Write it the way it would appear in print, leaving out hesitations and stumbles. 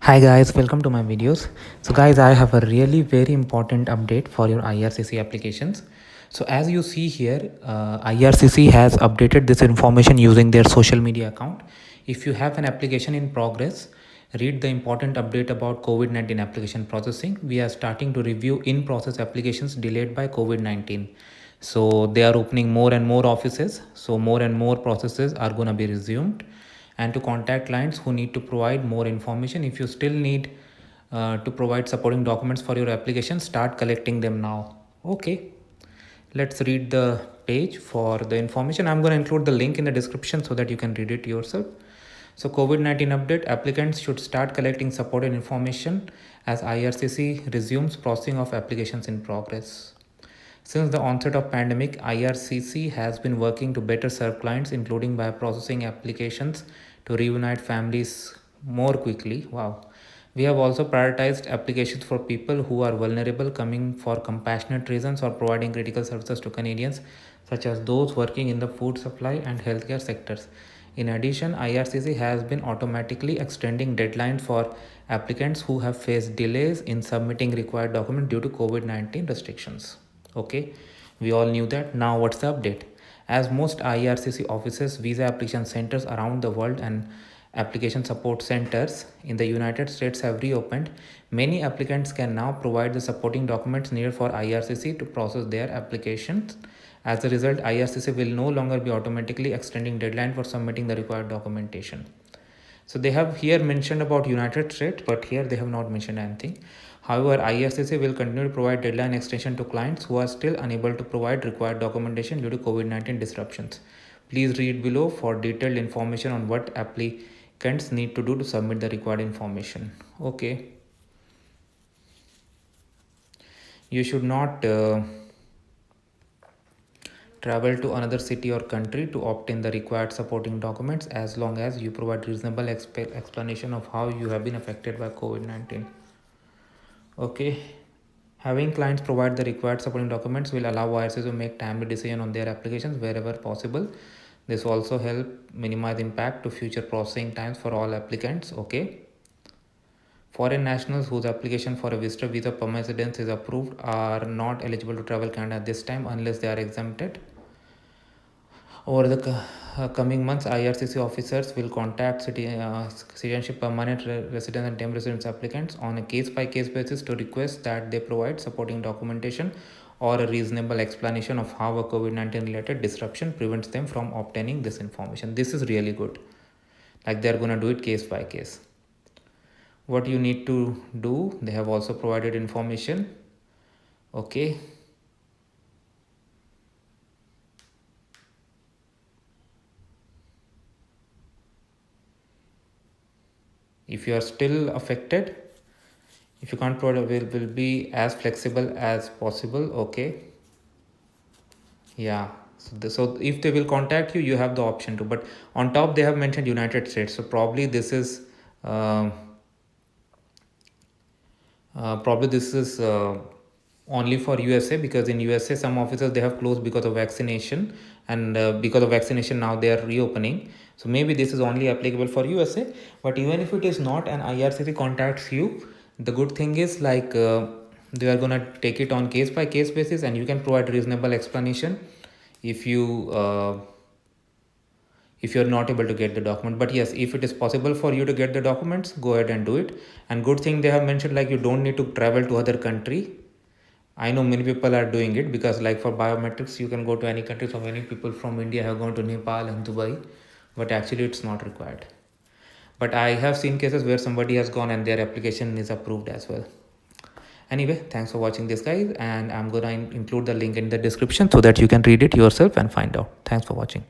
Hi guys, welcome to my videos. So guys, I have a really very important update for your IRCC applications. So as you see here, IRCC has updated this information using their social media account. If you have an application in progress, read the important update about COVID-19 application processing. We are starting to review in-process applications delayed by COVID-19. So they are opening more and more offices. So more and more processes are going to be resumed, and to contact clients who need to provide more information. If you still need to provide supporting documents for your application, start collecting them now. Okay, let's read the page for the information. I'm going to include the link in the description so that you can read it yourself. So COVID-19 update: applicants should start collecting supported information as IRCC resumes processing of applications in progress. Since the onset of pandemic, IRCC has been working to better serve clients, including by processing applications to reunite families more quickly. Wow. We have also prioritized applications for people who are vulnerable, coming for compassionate reasons, or providing critical services to Canadians, such as those working in the food supply and healthcare sectors. In addition, IRCC has been automatically extending deadlines for applicants who have faced delays in submitting required documents due to COVID-19 restrictions. Okay, we all knew that. Now what's the update? As most IRCC offices, visa application centers around the world, and application support centers in the United States have reopened, many applicants can now provide the supporting documents needed for IRCC to process their applications. As a result, IRCC will no longer be automatically extending deadline for submitting the required documentation. So they have here mentioned about United States, but here they have not mentioned anything. However, IRCC will continue to provide deadline extension to clients who are still unable to provide required documentation due to COVID-19 disruptions. Please read below for detailed information on what applicants need to do to submit the required information. Okay. You should not travel to another city or country to obtain the required supporting documents as long as you provide reasonable explanation of how you have been affected by COVID-19. Okay. Having clients provide the required supporting documents will allow IRCs to make timely decision on their applications wherever possible. This also help minimize impact to future processing times for all applicants. Okay. Foreign nationals whose application for a visitor visa permanent residence is approved are not eligible to travel Canada at this time unless they are exempted. Over the coming months, IRCC officers will contact citizenship permanent residents and temporary residence applicants on a case-by-case basis to request that they provide supporting documentation or a reasonable explanation of how a COVID-19 related disruption prevents them from obtaining this information. This is really good. Like they're going to do it case by case. What you need to do, they have also provided information. Okay. If you are still affected, if you can't provide, will be as flexible as possible. Okay. Yeah. So if they will contact you, you have the option to. But on top, they have mentioned United States. So probably this is uh, only for USA, because in USA some offices they have closed because of vaccination, and because of vaccination now they are reopening. So maybe this is only applicable for USA. But even if it is not, and IRCC contacts you, the good thing is like they are gonna take it on case by case basis, and you can provide reasonable explanation if you're not able to get the document. But yes, if it is possible for you to get the documents, go ahead and do it. And good thing they have mentioned, like you don't need to travel to other country. I know many people are doing it, because like for biometrics you can go to any country. So many people from India have gone to Nepal and Dubai, but actually it's not required. But I have seen cases where somebody has gone and their application is approved as well. Anyway, thanks for watching this, guys, and I'm gonna include the link in the description so that you can read it yourself and find out. Thanks for watching.